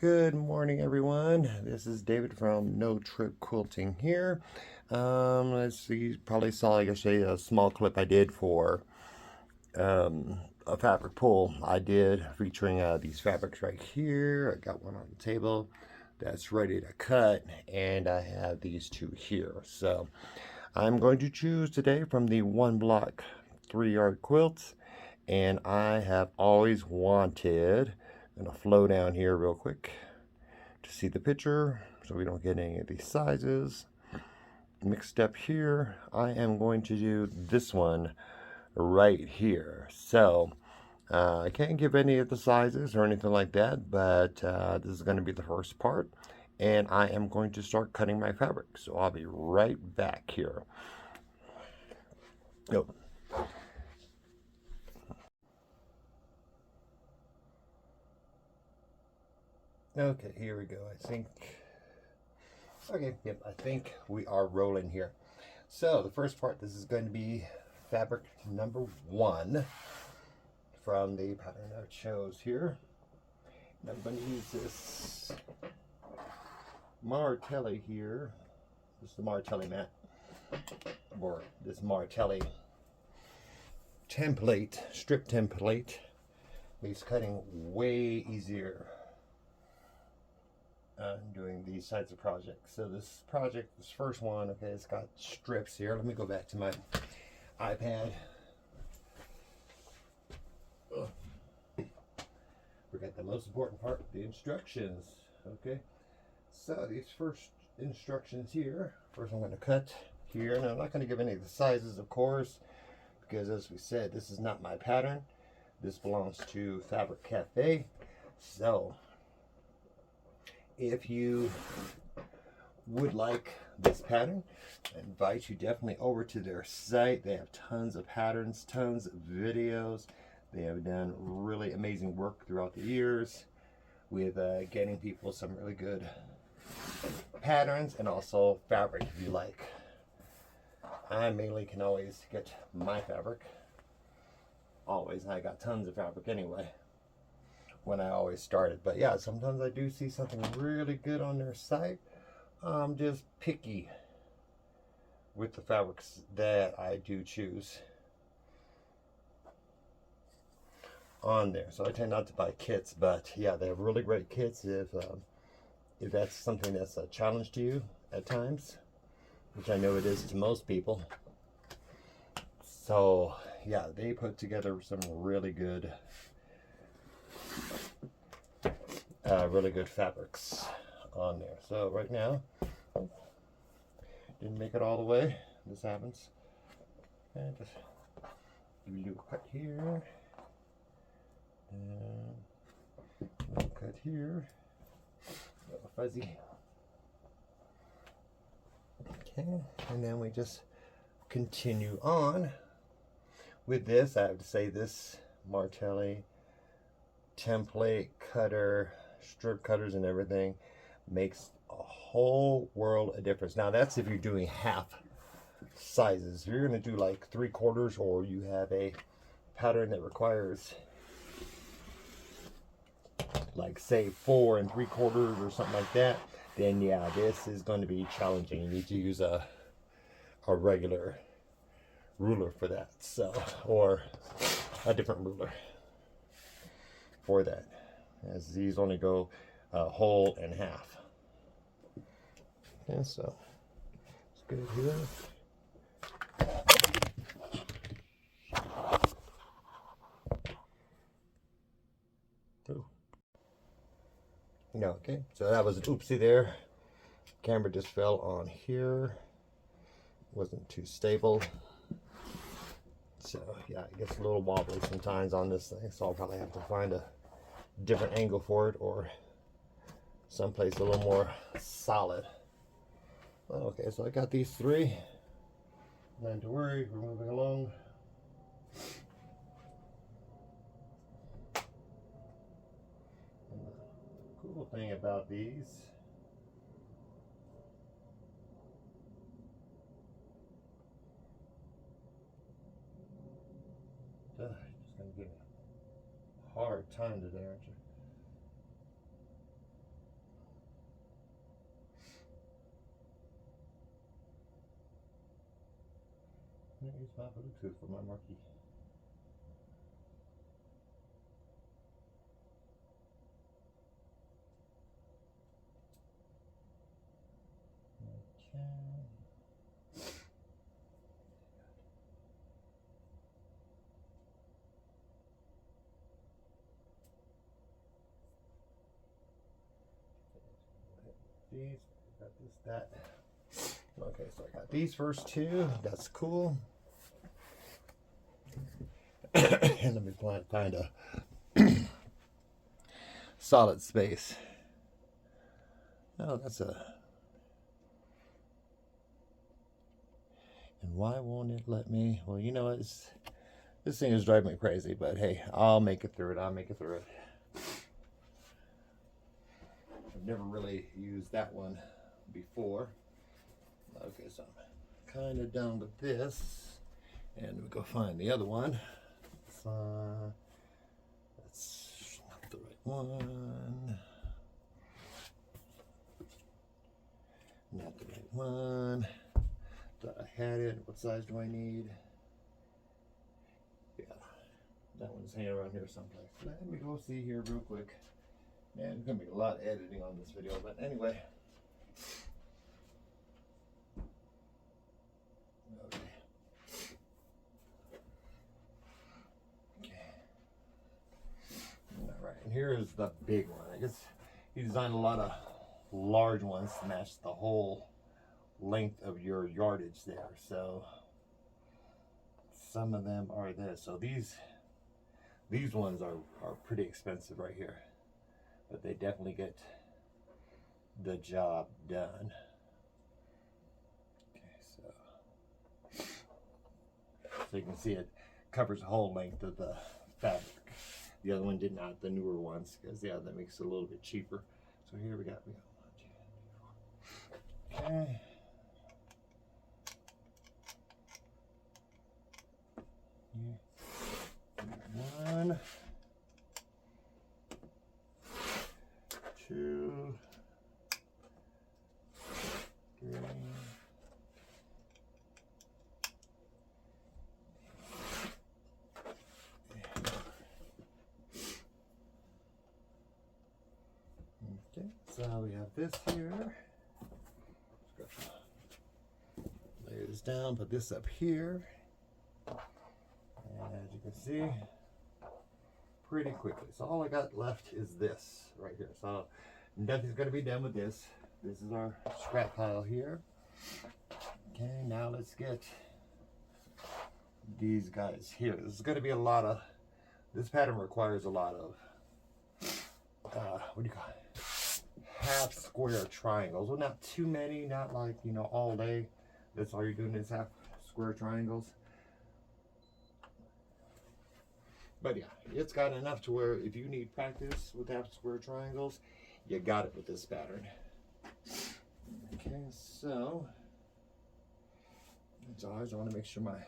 Good morning, everyone. This is David from No Trip Quilting here. Let's see, you probably saw yesterday a small clip I did for a fabric pull I did featuring these fabrics right here. I got one on the table that's ready to cut, and I have these two here. So I'm going to choose today from the one block 3-yard quilts, and I have always wanted. I'm gonna flow down here real quick to see the picture so we don't get any of these sizes mixed up here. I am going to do this one right here. So I can't give any of the sizes or anything like that, but this is going to be the first part, and I am going to start cutting my fabric. So I'll be right back here. Oh. Okay, here we go. I think. Okay, yep, I think we are rolling here. So the first part, this is going to be fabric number 1 from the pattern I chose here. And I'm going to use this Martelli here. This is the Martelli mat, or this Martelli template, strip template, makes cutting way easier doing these types of projects. So this project, this first one, okay, it's got strips here. Let me go back to my iPad. Forget the most important part, the instructions. Okay, so these first instructions here, first I'm going to cut here, and I'm not going to give any of the sizes, of course, because as we said, this is not my pattern. This belongs to Fabric Cafe. So if you would like this pattern, I invite you definitely over to their site. They have tons of patterns, tons of videos. They have done really amazing work throughout the years with getting people some really good patterns, and also fabric if you like. I mainly can always get my fabric. Always, I got tons of fabric anyway when I always started. But yeah, sometimes I do see something really good on their site. I'm just picky with the fabrics that I do choose on there. So I tend not to buy kits, but yeah, they have really great kits if that's something that's a challenge to you at times, which I know it is to most people. So yeah, they put together some really good fabrics on there. So right now, didn't make it all the way. This happens. And just give you a cut here, and a little cut here, a little fuzzy. Okay, and then we just continue on with this. I have to say, this Martelli template cutter, strip cutters and everything makes a whole world of difference. Now that's if you're doing half sizes. If you're going to do like 3/4, or you have a pattern that requires like say 4 3/4 or something like that, then yeah, this is going to be challenging. You need to use a regular ruler for that, so, or a different ruler for that, as these only go whole and half. And so it's good here. Ooh. No, okay, so that was an oopsie there. Camera just fell on here. Wasn't too stable. So yeah, it gets a little wobbly sometimes on this thing, so I'll probably have to find a different angle for it, or someplace a little more solid. Okay, so I got these 3. Not to worry, we're moving along. And the cool thing about these, just gonna give me a hard time today, aren't you? use my Bluetooth for my marquee. These, got this, that. Okay, so I got these first two. That's cool. And let me find a solid space. Oh, that's a. And why won't it let me? Well, you know, this thing is driving me crazy, but hey, I'll make it through it. I'll make it through it. I've never really used that one before. Okay, so I'm kind of done with this, and we go find the other one. That's not the right one. Not the right one. Thought I had it. What size do I need? Yeah, that one's hanging around here someplace. Let me go see here real quick. Man, there's gonna be a lot of editing on this video, but anyway. Okay. All right, and here is the big one. I guess he designed a lot of large ones to match the whole length of your yardage there. So some of them are this. So these ones are pretty expensive right here, but they definitely get the job done. Okay, so you can see it covers the whole length of the fabric. The other one did not, the newer ones, because yeah, that makes it a little bit cheaper. So here we got 1, 2, 3, 4. Okay. One, 2, 3. Okay, so we have this here. Lay this down, put this up here. And as you can see, pretty quickly. So all I got left is this right here. So nothing's going to be done with this. This is our scrap pile here. Okay, now let's get these guys here. This is going to be a lot of, this pattern requires a lot of, what do you call it? Half square triangles. Well, not too many, not like, you know, all day. That's all you're doing is half square triangles. But yeah, it's got enough to where if you need practice with half square triangles, you got it with this pattern. Okay, so as always, I want to make sure my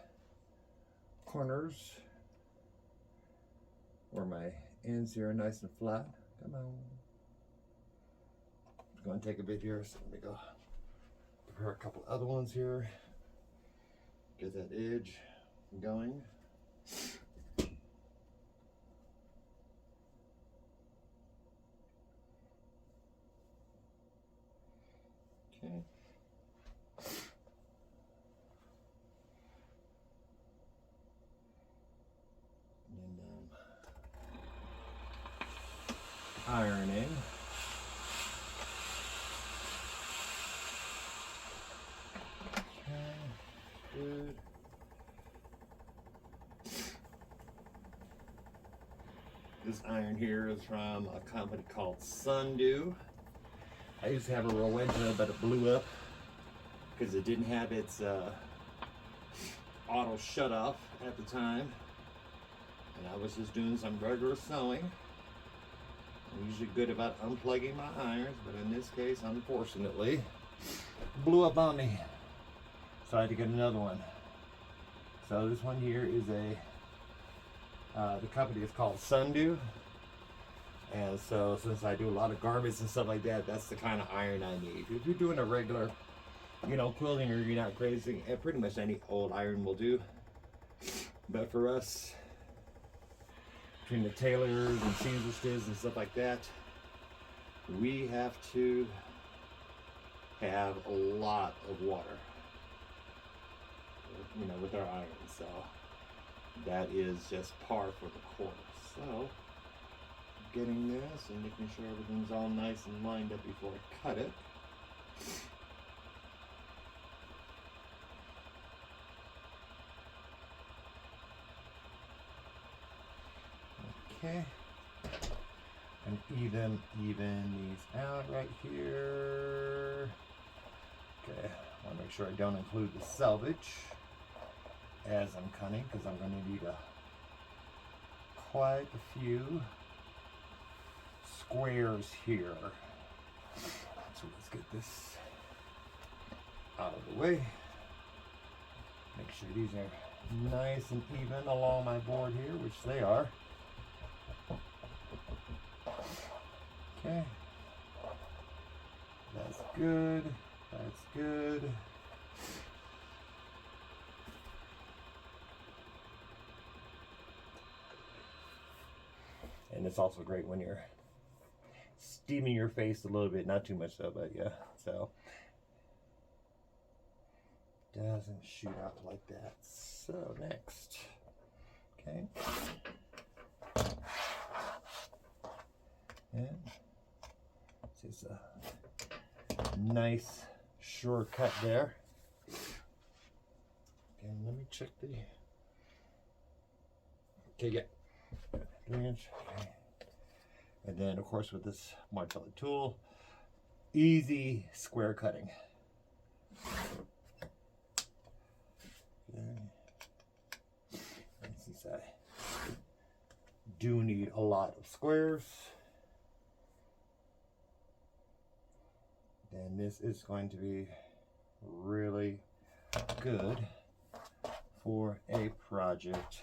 corners or my ends here are nice and flat. Come on. I'm going to take a bit here, so let me go prepare a couple other ones here. Get that edge going. Okay. And ironing. Okay, good. This iron here is from a company called Sundew. I used to have a Rowenta, but it blew up because it didn't have its auto shut off at the time. And I was just doing some regular sewing. I'm usually good about unplugging my irons, but in this case, unfortunately, blew up on me. So I had to get another one. So this one here is the company is called Sundew. And so since I do a lot of garments and stuff like that, that's the kind of iron I need. If you're doing a regular, you know, quilting or you're not crazy, pretty much any old iron will do. But for us, between the tailors and seamstresses and stuff like that, we have to have a lot of water, you know, with our iron. So that is just par for the course. So getting this and making sure everything's all nice and lined up before I cut it. Okay, and even these out right here. Okay, I want to make sure I don't include the selvage as I'm cutting, because I'm going to need quite a few squares here. So let's get this out of the way. Make sure these are nice and even along my board here, which they are. Okay, that's good, that's good. And it's also great when you're steaming your face a little bit, not too much though, but yeah, so doesn't shoot out like that. So next, okay, and it's a nice sure cut there. And let me check the, okay, yeah, 3-inch. Okay. And then of course with this Martello tool, easy square cutting. Okay. And since I do need a lot of squares, then this is going to be really good for a project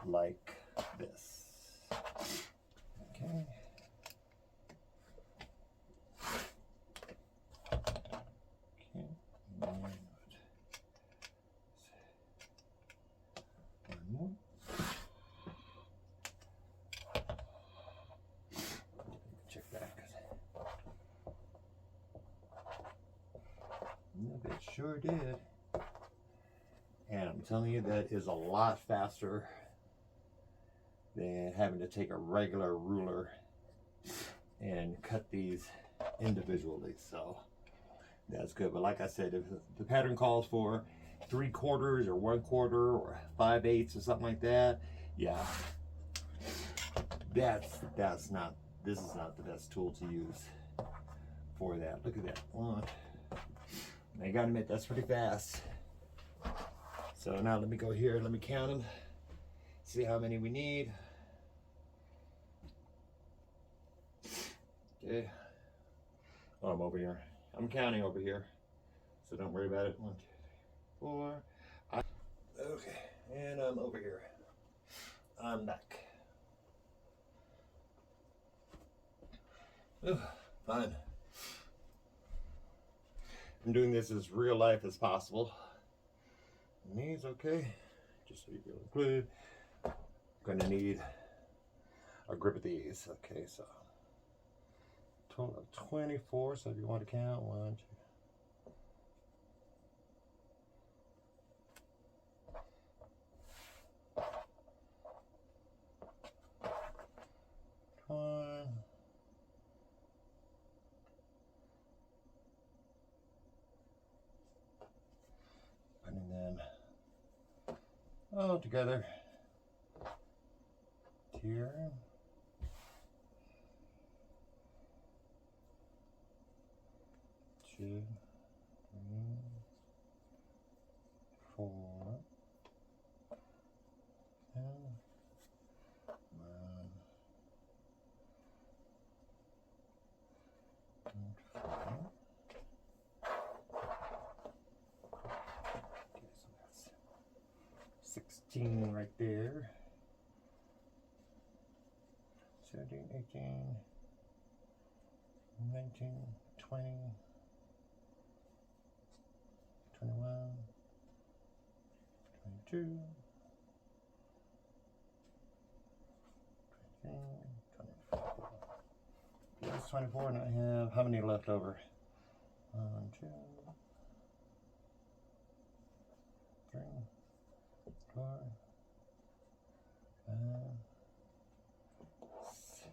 like this. Okay. Okay. One more. Check that. It sure did. And I'm telling you, that is a lot faster than having to take a regular ruler and cut these individually. So that's good. But like I said, if the pattern calls for 3/4 or 1/4 or 5/8 or something like that, yeah, that's not, this is not the best tool to use for that. Look at that one. I gotta admit, that's pretty fast. So now let me go here, let me count them, see how many we need. Okay. Oh, I'm over here. I'm counting over here, so don't worry about it. 1, 2, 3, 4. Okay, and I'm over here. I'm back. Ooh, fine. I'm doing this as real life as possible. And these, okay, just so you can include. I'm gonna need a grip of these. Okay, so total of 24. So if you want to count, 1, 2. 1, 'Putting them all together here. 2, 3, 4, and 1, 2, 4. Okay, so that's 16 right there. 17, 18, 19, 20, 21, 22, That's 24, and I have how many left over? 1, 2, 3, 4, 5, 6,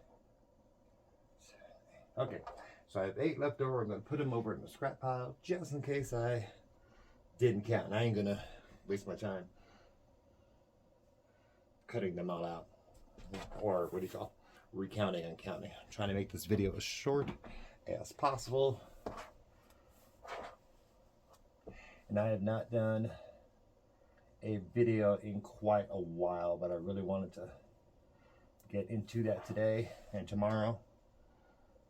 7, 8. Okay, so I have 8 left over. I'm going to put them over in the scrap pile just in case I didn't count. I ain't going to waste my time cutting them all out, or what do you call recounting and counting. I'm trying to make this video as short as possible, and I have not done a video in quite a while, but I really wanted to get into that today and tomorrow.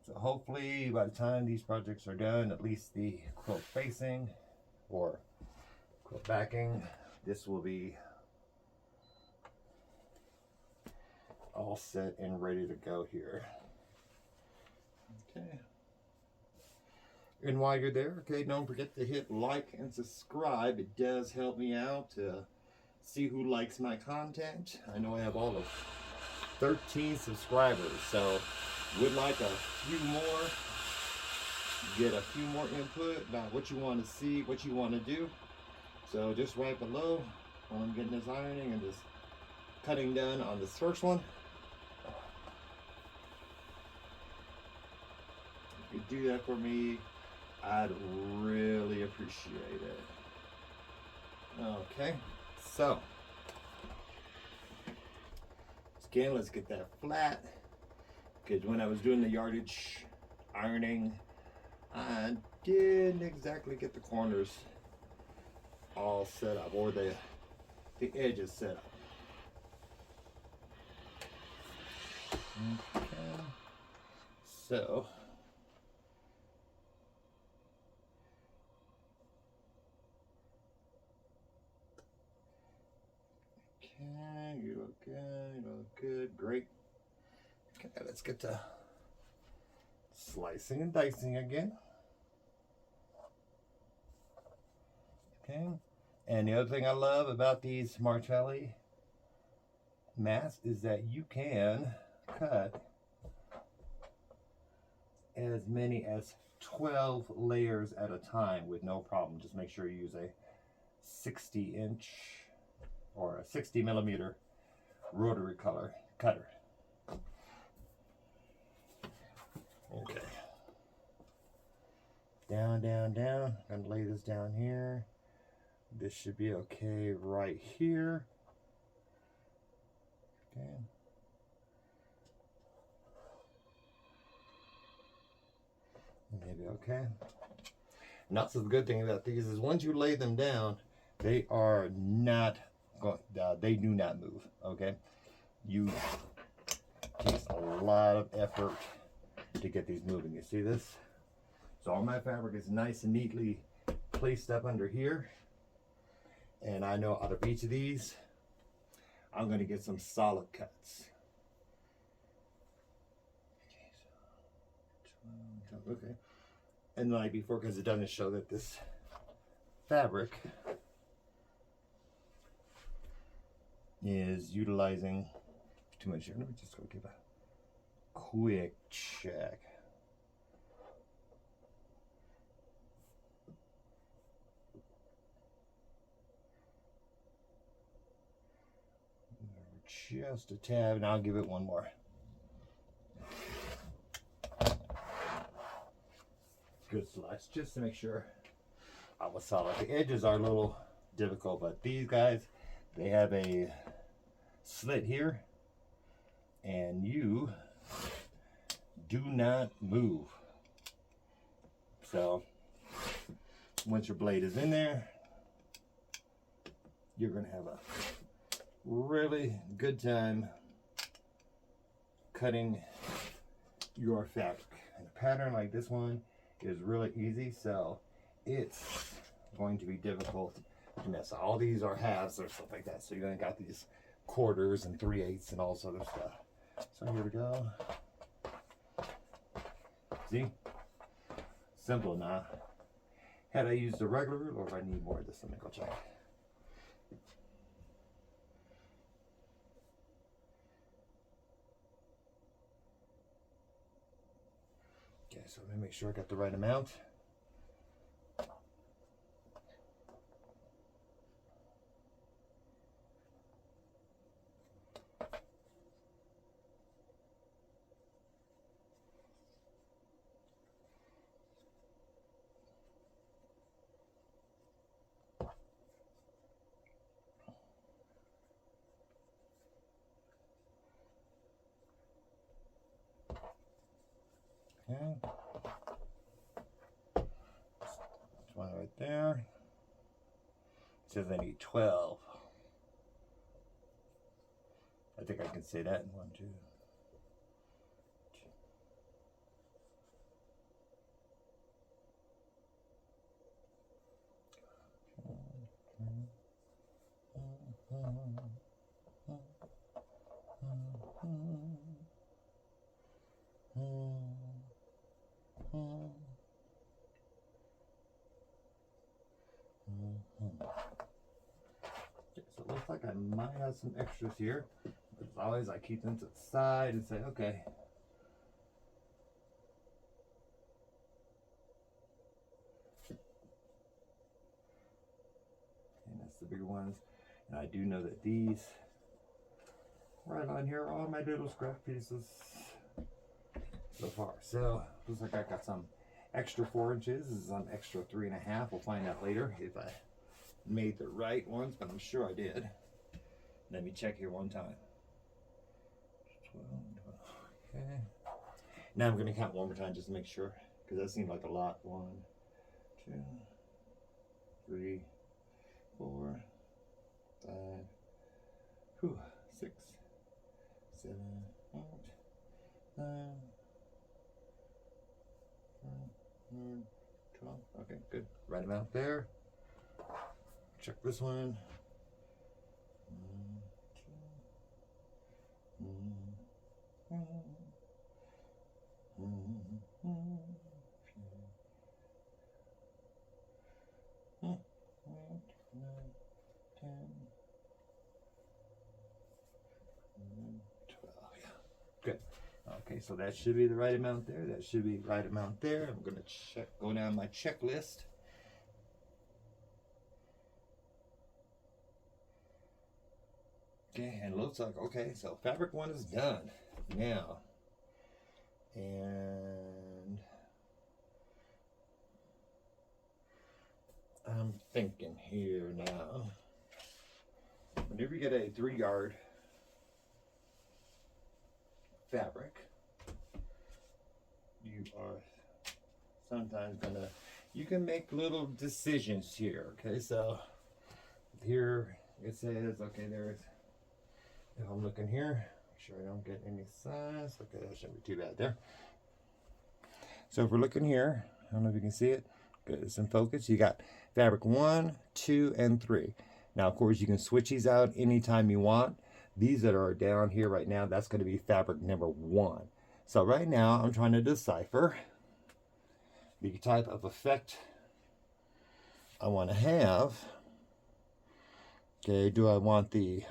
So hopefully by the time these projects are done, at least the quilt facing or quilt backing, this will be all set and ready to go here. Okay. And while you're there, okay, don't forget to hit like and subscribe. It does help me out to see who likes my content. I know I have all of 13 subscribers, so would like a few more, get a few more input about what you want to see, what you want to do. So just right below, while I'm getting this ironing and this cutting done on this first one, if you do that for me, I'd really appreciate it. Okay, so again, let's get that flat, because when I was doing the yardage ironing, I didn't exactly get the corners all set up, or the edges set up. Okay, so okay, you look good, you look good, great. Okay, let's get to slicing and dicing again. Okay, and the other thing I love about these Martelli mats is that you can cut as many as 12 layers at a time with no problem. Just make sure you use a 60-inch or a 60 millimeter rotary cutter. Okay. Down, down, down. I'm gonna lay this down here. This should be okay right here. Okay. Maybe okay. And that's the good thing about these is once you lay them down, they are not going. They do not move. Okay. You takes a lot of effort to get these moving. You see this? So all my fabric is nice and neatly placed up under here. And I know out of each of these, I'm going to get some solid cuts. Okay. And like before, because it doesn't show that this fabric is utilizing too much here. Let me just go give a quick check. Just a tab, and I'll give it one more. Good slice, just to make sure I was solid. The edges are a little difficult, but these guys, they have a slit here, and you do not move. So once your blade is in there, you're going to have a really good time cutting your fabric. And a pattern like this one is really easy, so it's going to be difficult to mess. All these are halves or stuff like that, so you got these quarters and 3/8 and all this other stuff. So here we go. See? Simple now. Had I used the regular rule, or if I need more of this, let me go check. so let me make sure I got the right amount. Okay. That's one right there. It says I need 12. I think I can say that in 1, 2. Okay, so it looks like I might have some extras here. As always, I keep them to the side and say, okay. And that's the bigger ones. And I do know that these right on here are all my little scrap pieces so far. So looks like I got some extra 4 inches. This is an extra 3.5. We'll find out later if I made the right ones, but I'm sure I did. Let me check here one time. 12, 12. Okay. Now I'm going to count one more time just to make sure, because that seemed like a lot. 1, 2, 3, 4, 5, 6, 7, 8, 9, 10, 12. Okay, good. Right amount there. Check this one. 1, 2, 8, 9, 10, 12. Yeah. Good. Okay, so that should be the right amount there. That should be the right amount there. I'm going to go down my checklist. Okay, and it looks like, okay, so fabric 1 is done now. And I'm thinking here now, whenever you get a 3-yard fabric, you are sometimes gonna, you can make little decisions here. Okay, so here it says, okay, there's, if I'm looking here, make sure I don't get any size. Okay, that shouldn't be too bad there. So if we're looking here, I don't know if you can see it. Good, it's in focus. You got fabric 1, 2, and 3. Now, of course, you can switch these out anytime you want. These that are down here right now, that's going to be fabric number 1. So right now, I'm trying to decipher the type of effect I want to have. Okay, do I want the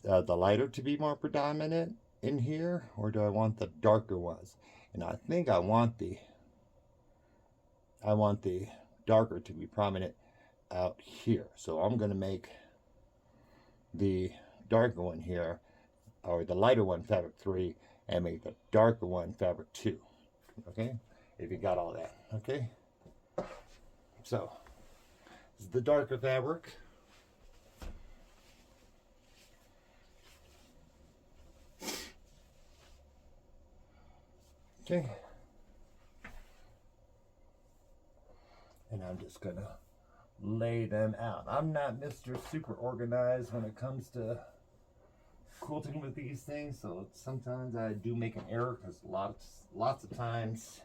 lighter to be more predominant in here, or do I want the darker ones? And I think I want the darker to be prominent out here. So I'm going to make the darker one here, or the lighter one fabric 3, and make the darker one fabric 2. Okay, if you got all that. Okay, so this is the darker fabric. Okay, and I'm just gonna lay them out. I'm not Mr. Super Organized when it comes to quilting with these things, so sometimes I do make an error, because lots of times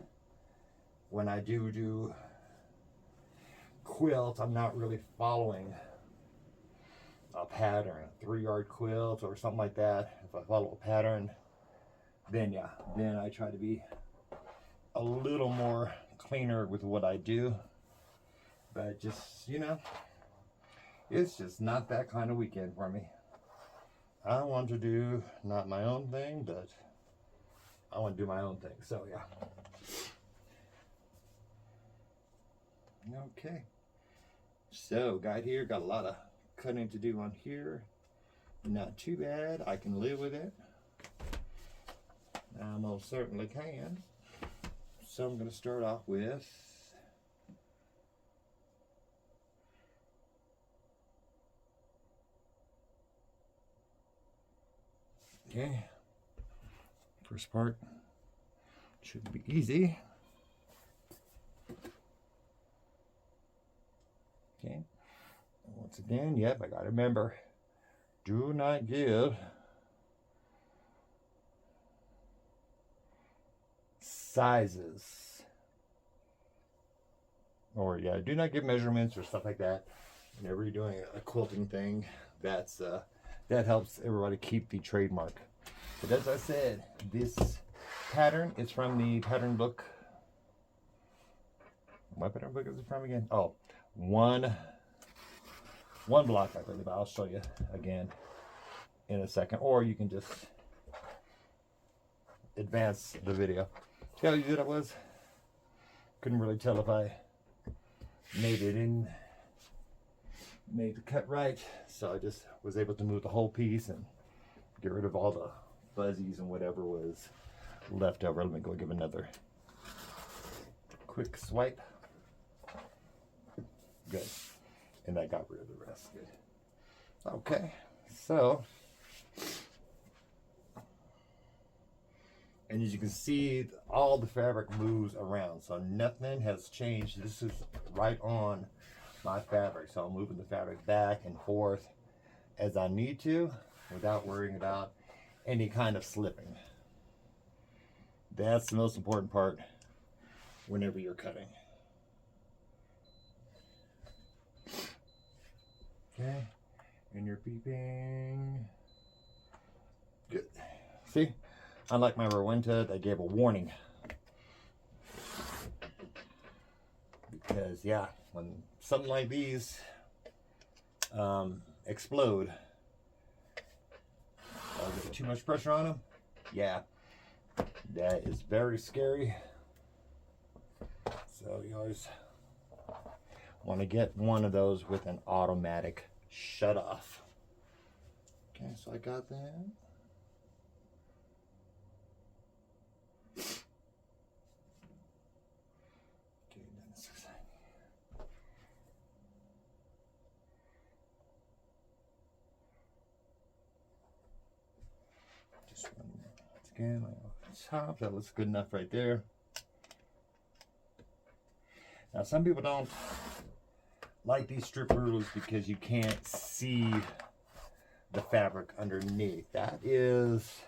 when I do quilt, I'm not really following a pattern, a 3-yard quilt or something like that. If I follow a pattern, then yeah, then I try to be a little more cleaner with what I do. But just, you know, it's just not that kind of weekend for me. I want to do not my own thing, but I want to do my own thing. So yeah. Okay. So got here, got a lot of cutting to do on here. Not too bad. I can live with it. I most certainly can. So I'm going to start off with okay. First part should be easy. Okay. Once again, yep, I got to remember, do not give sizes, or yeah, do not give measurements or stuff like that whenever you're doing a quilting thing. That's that helps everybody keep the trademark. But as I said, this pattern is from the pattern book. What pattern book is it from again? Oh, one block, I believe. I'll show you again in a second, or you can just advance the video. See how easy that was? Couldn't really tell if I made the cut right, so I just was able to move the whole piece and get rid of all the fuzzies and whatever was left over. Let me go give another quick swipe. Good. And that got rid of the rest. Good. Okay, so, and as you can see, all the fabric moves around, so nothing has changed. This is right on my fabric, so I'm moving the fabric back and forth as I need to without worrying about any kind of slipping. That's the most important part whenever you're cutting. Okay, and you're peeping. Good. See, unlike my Rowenta, they gave a warning. Because yeah, when something like these explode, get too much pressure on them, yeah, that is very scary. So you always want to get one of those with an automatic shut off. Okay, so I got that. Okay, then this is just one more. Once again, off the top. That looks good enough right there. Now, some people don't like these strip rulers because you can't see the fabric underneath. That is,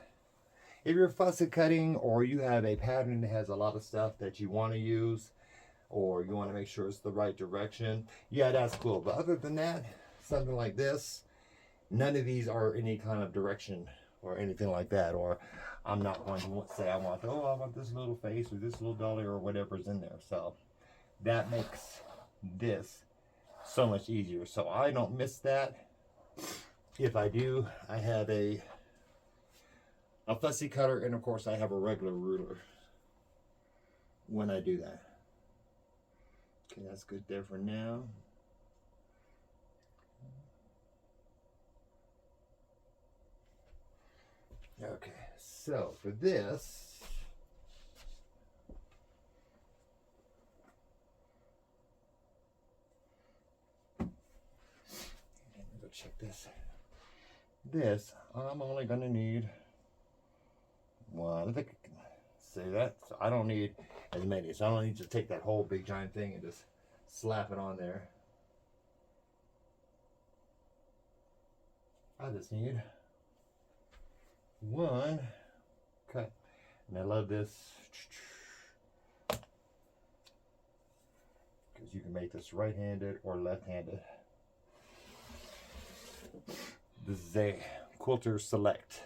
if you're fussy cutting or you have a pattern that has a lot of stuff that you want to use, or you want to make sure it's the right direction, yeah, that's cool. But other than that, something like this, none of these are any kind of direction or anything like that. Or I'm not going to say I want this little face or this little dolly or whatever's in there. So that makes this so much easier. So I don't miss that. If I do, I have a fussy cutter, and of course I have a regular ruler when I do that. Okay, that's good there for now. Okay, so for this, go check this. This, I'm only going to need one. I think I can say that. So I don't need as many. So I don't need to take that whole big giant thing and just slap it on there. I just need one cut. And I love this because you can make this right-handed or left-handed. This is a Quilter Select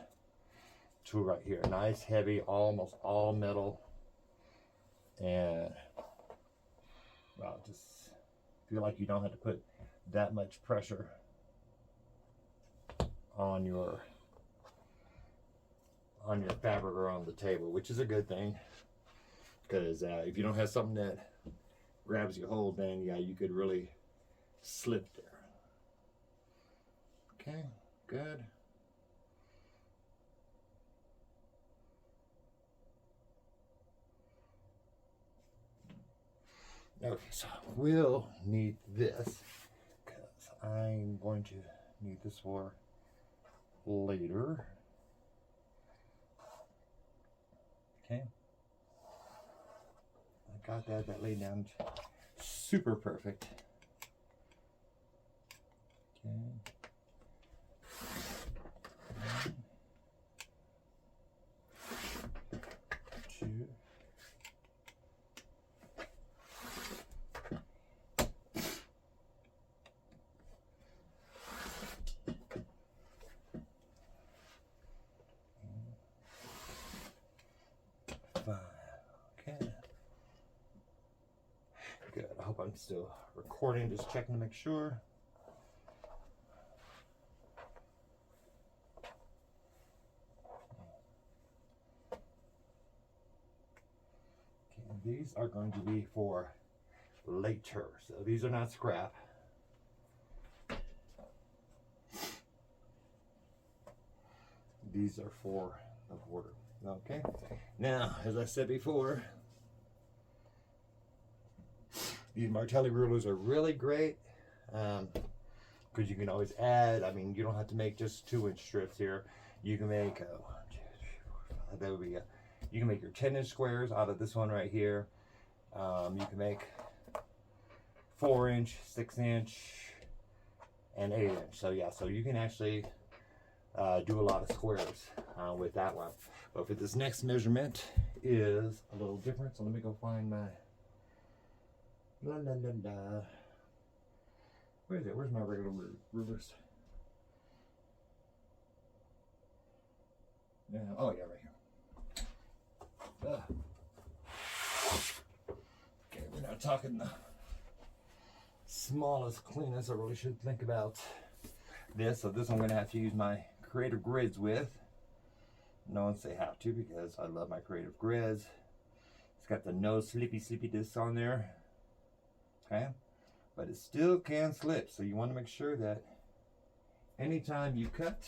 tool right here. Nice, heavy, almost all metal. And well, just feel like you don't have to put that much pressure on on your fabric or on the table, which is a good thing, because if you don't have something that grabs you hold, then yeah, you could really slip there. Okay, good. Okay, so we'll need this because I'm going to need this for later. Okay. I got that. That laid down super perfect. Okay. One, two. Okay. Good. I hope I'm still recording, just checking to make sure. Okay, these are going to be for later, so these are not scrap. These are for the border. Okay. Now, as I said before, these Martelli rulers are really great because you can always add. I mean, you don't have to make just 2-inch strips here. You can make 1, 2, 3, 4, 5. That would be you can make your 10-inch squares out of this one right here. You can make 4-inch, 6-inch, and 8-inch. So yeah, so you can actually do a lot of squares with that one. But for this next measurement is a little different. So let me go find my Where is it? Where's my regular rulers? Yeah. Oh yeah, right here. Okay, we're not talking the smallest, cleanest. I really should think about this. So this I'm going to have to use my creative grids with. No one say have to because I love my creative grids. It's got the no slippy discs on there. Okay, but it still can slip, so you want to make sure that anytime you cut,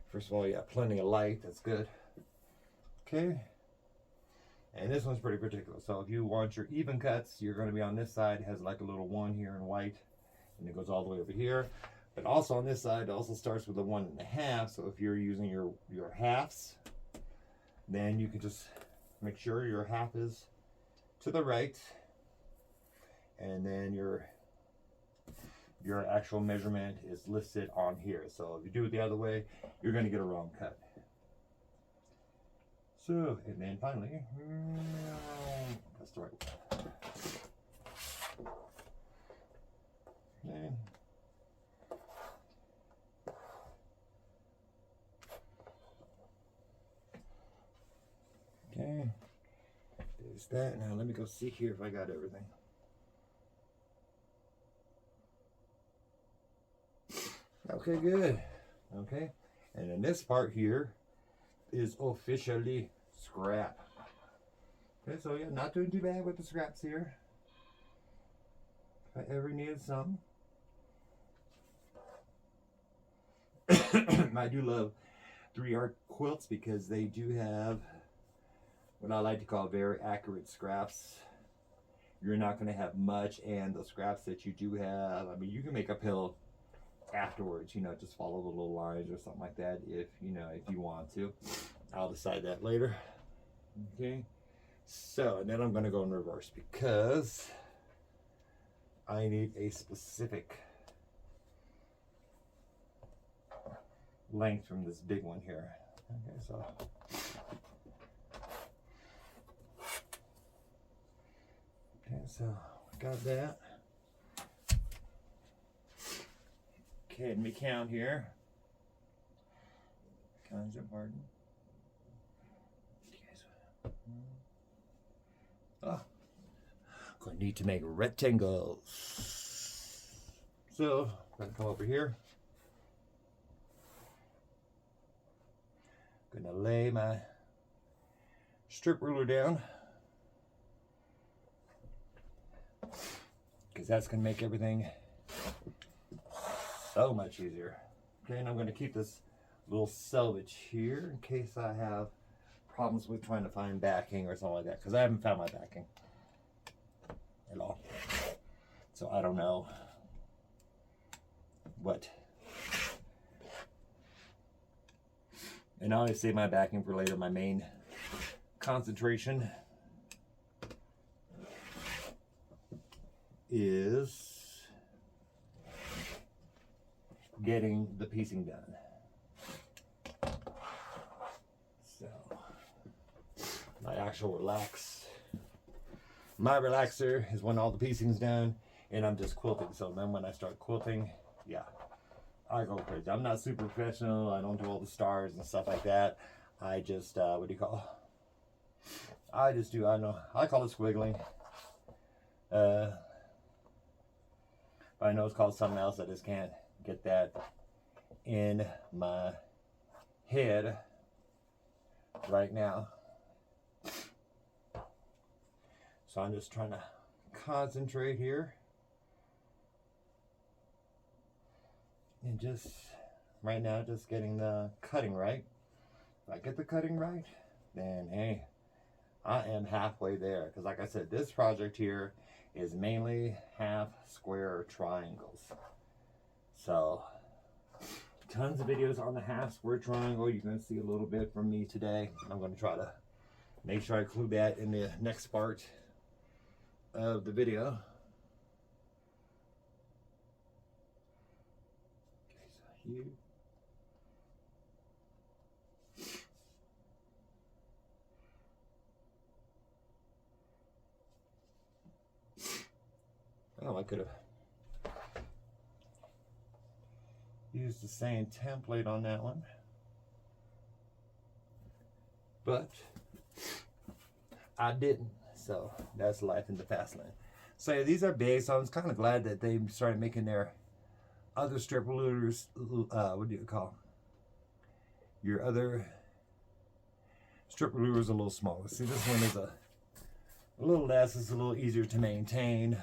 first of all, you have plenty of light. That's good. Okay, and this one's pretty particular. So if you want your even cuts, you're going to be on this side. It has like a little 1 here in white, and it goes all the way over here. But also on this side, it also starts with a 1.5. So if you're using your halves, then you can just make sure your half is to the right, and then your actual measurement is listed on here. So if you do it the other way, you're going to get a wrong cut. So, and then finally, that's the right one. Okay, there's that. Now let me go see here if I got everything. Okay, good. Okay, and then this part here is officially scrap. Okay, so yeah, not doing too bad with the scraps here. If I ever needed some. I do love 3-art quilts because they do have what I like to call very accurate scraps. You're not going to have much, and the scraps that you do have, I mean, you can make a pillow afterwards, you know, just follow the little lines or something like that if you want to. I'll decide that later. Okay, so and then I'm going to go in reverse because I need a specific length from this big one here. Okay, so so we got that. Okay, let me count here. Kinds of pardon. Oh, gonna need to make rectangles. So I'm gonna come over here. gonna lay my strip ruler down, because that's gonna make everything so much easier. Okay, and I'm gonna keep this little selvage here in case I have problems with trying to find backing or something like that, because I haven't found my backing at all. So I don't know what. And I always save my backing for later. My main concentration is getting the piecing done. So my relaxer is when all the piecing's done and I'm just quilting. So then when I start quilting, yeah, I go crazy. I'm not super professional. I don't do all the stars and stuff like that. I just, what do you call? I just do, I don't know, I call it squiggling. I know it's called something else. I just can't get that in my head right now. So I'm just trying to concentrate here. And just right now, just getting the cutting right. If I get the cutting right, then hey, I am halfway there. Because like I said, this project here is mainly half square triangles. So tons of videos on the half square triangle. You're going to see a little bit from me today. I'm going to try to make sure I include that in the next part of the video. Okay, so here. Oh, I could have used the same template on that one, but I didn't. So that's life in the fast lane. So yeah, these are big, so I was kind of glad that they started making their other strip rulers, what do you call your other strip rulers, a little smaller. See, this one is a little less, it's a little easier to maintain.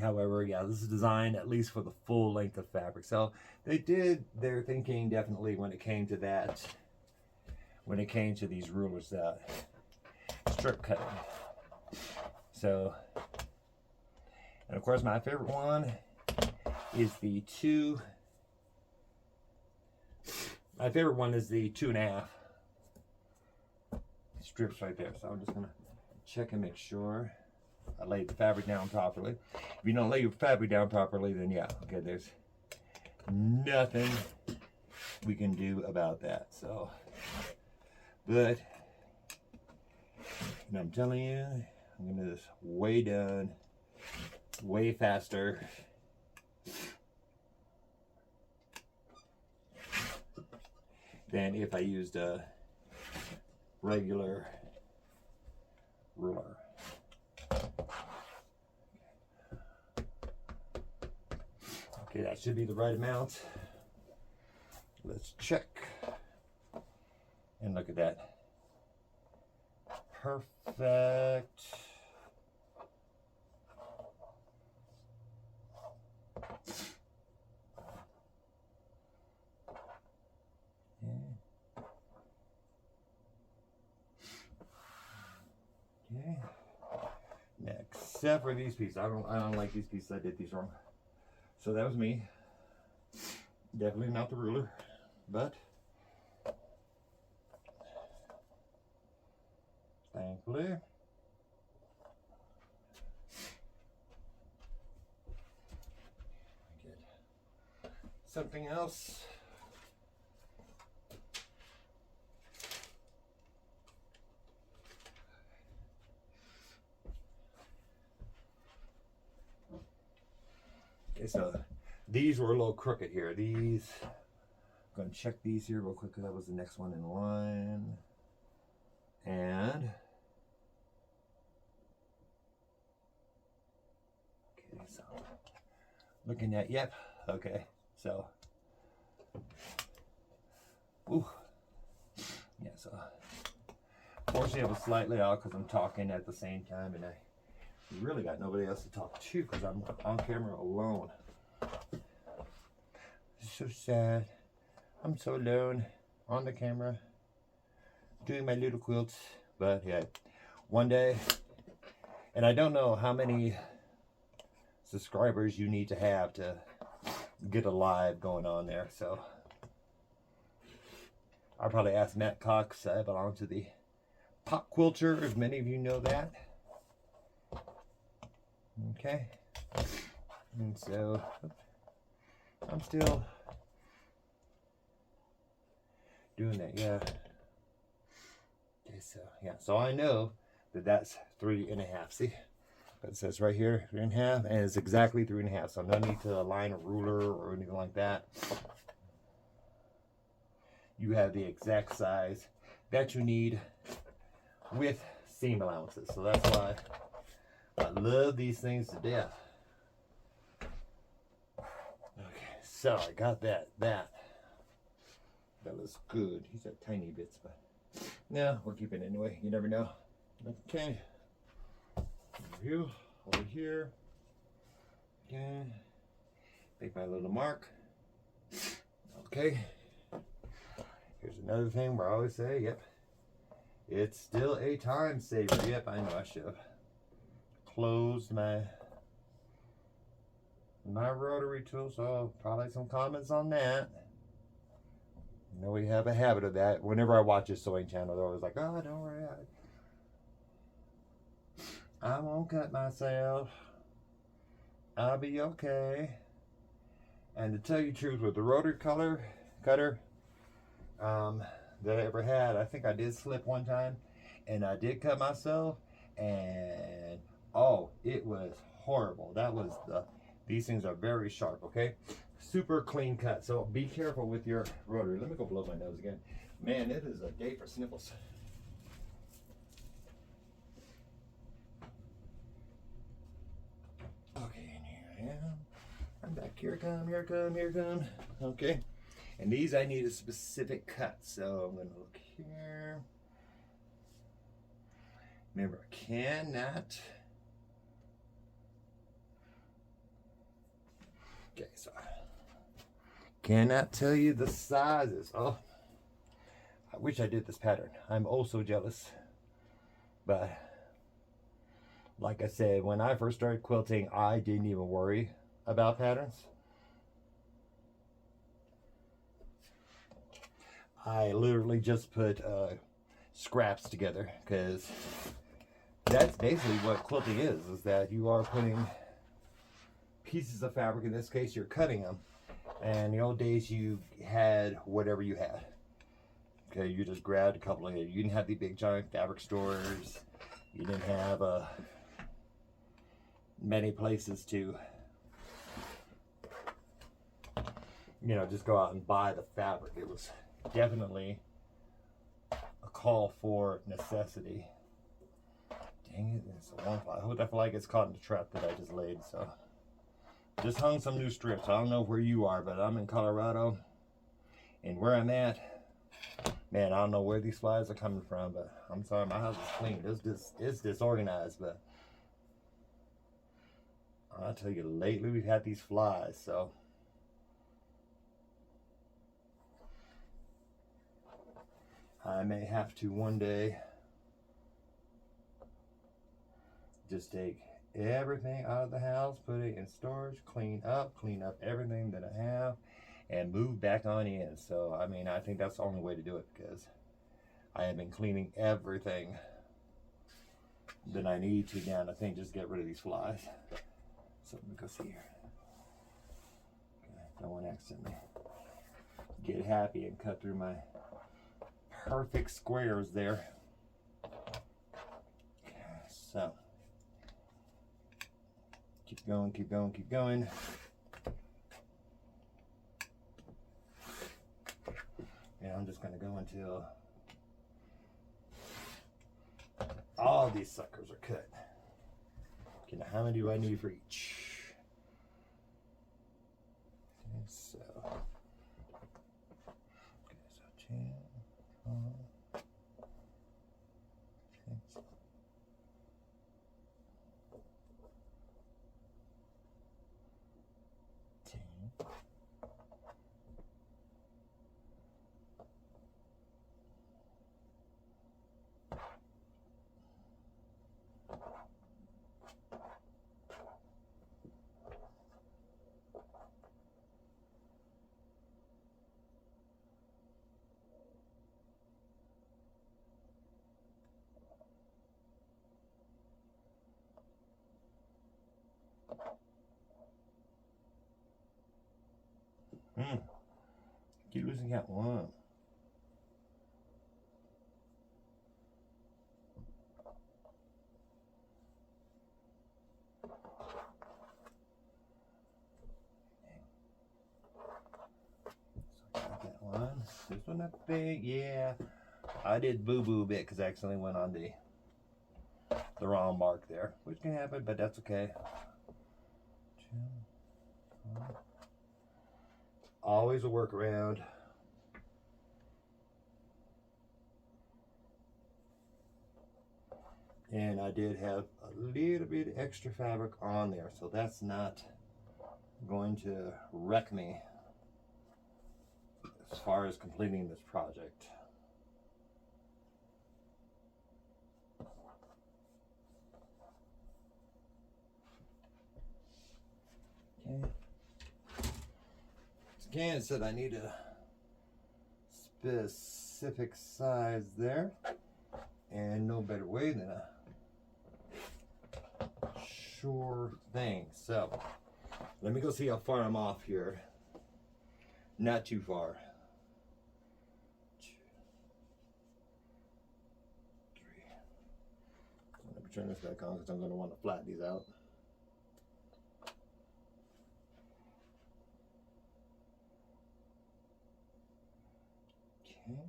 However, yeah, this is designed at least for the full length of fabric. So they did their thinking definitely when it came to that, when it came to these rulers, strip cutting. So, and of course my favorite one is the 2. My favorite one is the 2.5 strips right there. So I'm just gonna check and make sure I laid the fabric down properly. If you don't lay your fabric down properly, then yeah, okay, there's nothing we can do about that. So, but and I'm telling you, I'm gonna do this way done, way faster. Than if I used a regular ruler. Okay, that should be the right amount. Let's check. And look at that. Perfect. Okay. Except for these pieces. I don't like these pieces. I did these wrong. So that was me. Definitely not the ruler, but thankfully get something else. Okay, so these were a little crooked here. These, I'm going to check these here real quick because that was the next one in line. And, okay, so looking at, yep, okay, so, ooh, unfortunately, it was slightly out because I'm talking at the same time, and I really got nobody else to talk to because I'm on camera alone. It's so sad. I'm so alone on the camera doing my little quilts. But yeah, one day, and I don't know how many subscribers you need to have to get a live going on there, so I'll probably ask Matt Cox. I belong to the Pop Quilter, as many of you know that. Okay, and so I'm still doing that, yeah. Okay, so yeah, so I know that that's 3.5. See, it says right here 3.5, and it's exactly 3.5. So no need to align a ruler or anything like that. You have the exact size that you need with seam allowances. So that's why I love these things to death. Okay, so I got that looks good. These are tiny bits, but no, we'll keep it anyway. You never know. Okay, over here. Okay, make my little mark. Okay, here's another thing where I always say, yep, it's still a time saver. Yep, I know I should have closed my rotary tool, so probably some comments on that. You know, we have a habit of that. Whenever I watch a sewing channel, they're always like, oh, don't worry, I won't cut myself. I'll be okay. And to tell you the truth, with the rotary cutter that I ever had, I think I did slip one time, and I did cut myself, and oh, it was horrible. That was these things are very sharp, okay? Super clean cut, so be careful with your rotary. Let me go blow my nose again. Man, it is a day for sniffles. Okay, and here I am. I'm back. Here I come. Okay. And these I need a specific cut, so I'm gonna look here. Remember, I cannot. Okay, so cannot tell you the sizes. Oh, I wish I did this pattern. I'm oh so jealous. But like I said, when I first started quilting, I didn't even worry about patterns. I literally just put scraps together, because that's basically what quilting is that you are putting pieces of fabric. In this case, you're cutting them. And in the old days, you had whatever you had. Okay, you just grabbed a couple of it. You didn't have the big giant fabric stores. You didn't have many places to, you know, just go out and buy the fabric. It was definitely a call for necessity. Dang it, it's a one fly. I feel like it's caught in the trap that I just laid, so. Just hung some new strips. I don't know where you are, but I'm in Colorado. And where I'm at, man, I don't know where these flies are coming from, but I'm sorry, my house is clean. It's disorganized, but I'll tell you, lately we've had these flies, so. I may have to one day just take everything out of the house, put it in storage, clean up everything that I have, and move back on in. So, I mean, I think that's the only way to do it, because I have been cleaning everything that I need to now, and I think just get rid of these flies. So let me go see here. Okay, don't want to accidentally get happy and cut through my perfect squares there. Okay, so keep going. And I'm just going to go until all these suckers are cut. Okay, now how many do I need for each? Okay, so 2, 4, Keep losing count. One. So I got that one. This one up big. Yeah. I did boo-boo a bit because I accidentally went on the wrong mark there, which can happen, but that's okay. 2, 4. Always a workaround. And I did have a little bit of extra fabric on there, so that's not going to wreck me as far as completing this project. Okay. Again, it said I need a specific size there, and no better way than a sure thing. So let me go see how far I'm off here. Not too far. 2, 3. Let me turn this back on because I'm going to want to flatten these out. Okay.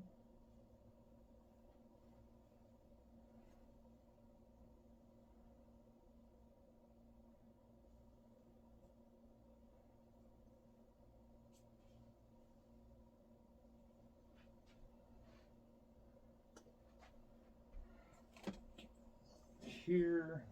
Here.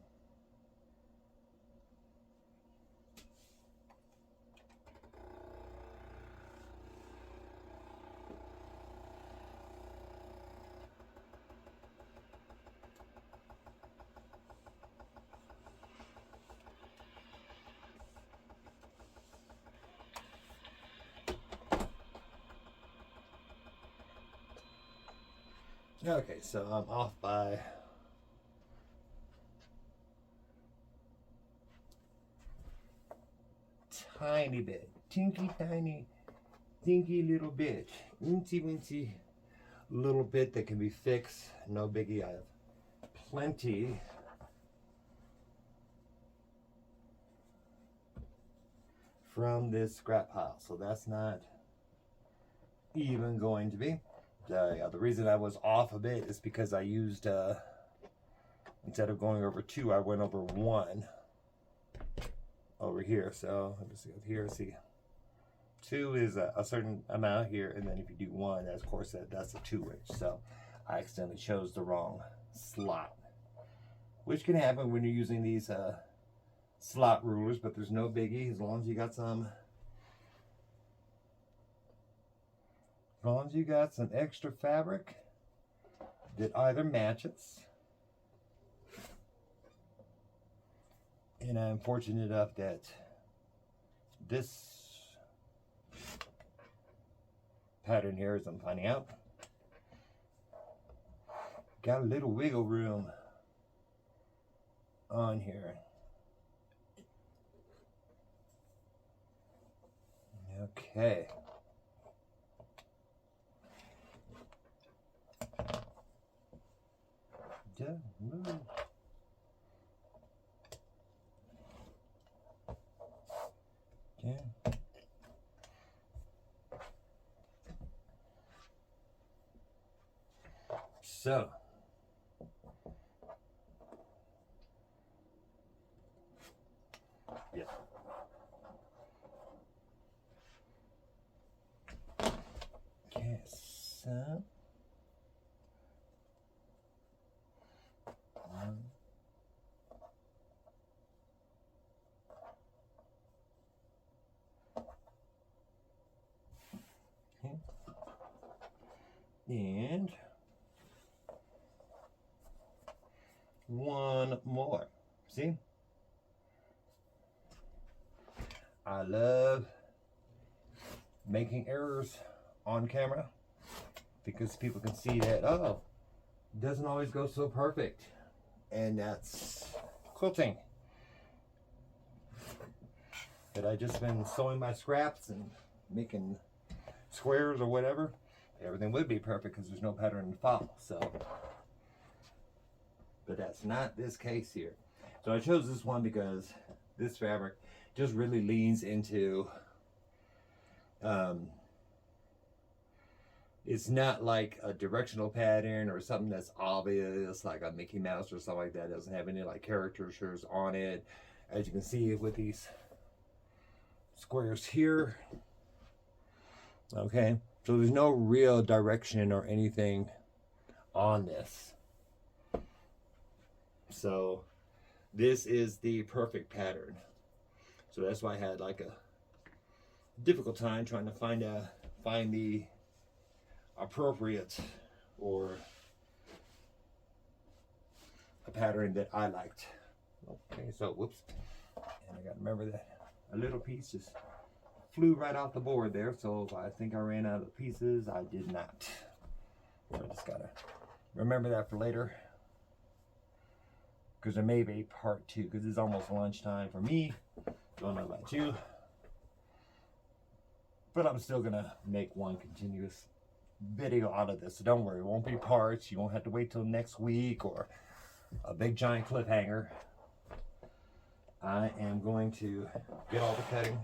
Okay, so I'm off by tiny bit, tinky tiny, dinky little bit, incy wincy little bit that can be fixed. No biggie. I have plenty from this scrap pile, so that's not even going to be. The reason I was off a bit is because I used instead of going over 2, I went over 1 over here. So let me see here. See, 2 is a certain amount here, and then if you do 1, of course that's a 2-inch. So I accidentally chose the wrong slot, which can happen when you're using these slot rulers, but there's no biggie as long as you got some. As long as you got some extra fabric that either matches, and I'm fortunate enough that this pattern here, as I'm finding out, got a little wiggle room on here. Okay. Move. Okay. So yeah. Okay, so and 1 more. See? I love making errors on camera because people can see that, oh, it doesn't always go so perfect. And that's quilting. That I just been sewing my scraps and making squares or whatever, everything would be perfect because there's no pattern to follow. So, but that's not this case here. So I chose this one because this fabric just really leans into, it's not like a directional pattern or something that's obvious like a Mickey Mouse or something like that. It doesn't have any like caricatures on it. As you can see with these squares here. Okay, so there's no real direction or anything on this. So this is the perfect pattern. So that's why I had like a difficult time trying to find the appropriate or a pattern that I liked. Okay, so whoops, and I got to remember that a little piece just flew right off the board there, so I think I ran out of pieces. I did not. So I just gotta remember that for later, because there may be part 2, because it's almost lunchtime for me. Don't know about you, but I'm still gonna make one continuous video out of this, so don't worry, it won't be parts. You won't have to wait till next week or a big giant cliffhanger. I am going to get all the cutting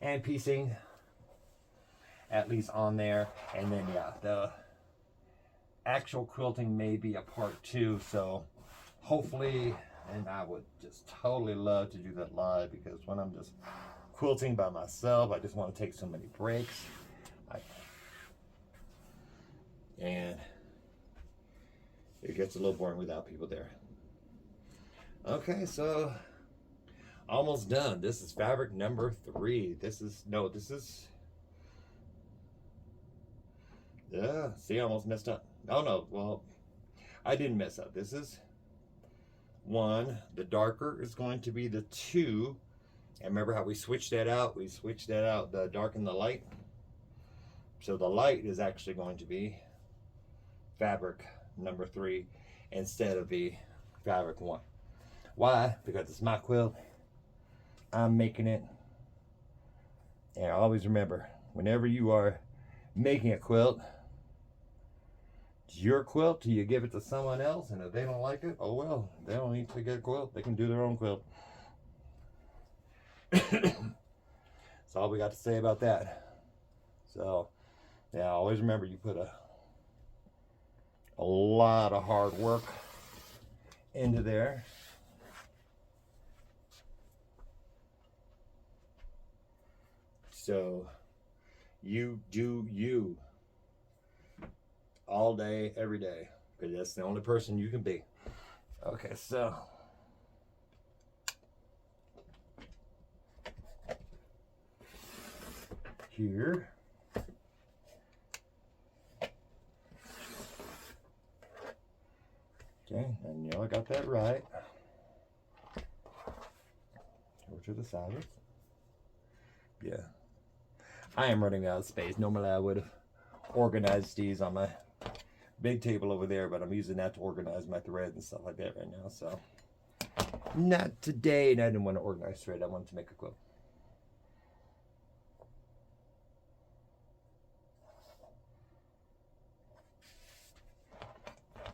and piecing at least on there, and then yeah, the actual quilting may be a part 2. So hopefully, and I would just totally love to do that live, because when I'm just quilting by myself, I just want to take so many breaks. And it gets a little boring without people there. Okay, so almost done. This is fabric number 3. Yeah, see, I almost messed up. Oh no, well, I didn't mess up. This is 1. The darker is going to be the 2. And remember how we switched that out? We switched that out, the dark and the light. So the light is actually going to be fabric number 3 instead of the fabric 1. Why? Because it's my quilt. I'm making it. And always remember, whenever you are making a quilt, it's your quilt till you give it to someone else, and if they don't like it, oh well, they don't need to get a quilt. They can do their own quilt. That's all we got to say about that. So yeah, always remember, you put a lot of hard work into there. So you do you all day, every day, because that's the only person you can be. Okay, so here, okay, and you know I got that right. Over to the sides. Yeah, I am running out of space. Normally I would have organized these on my big table over there, but I'm using that to organize my thread and stuff like that right now. So not today, and I didn't want to organize thread. I wanted to make a quilt.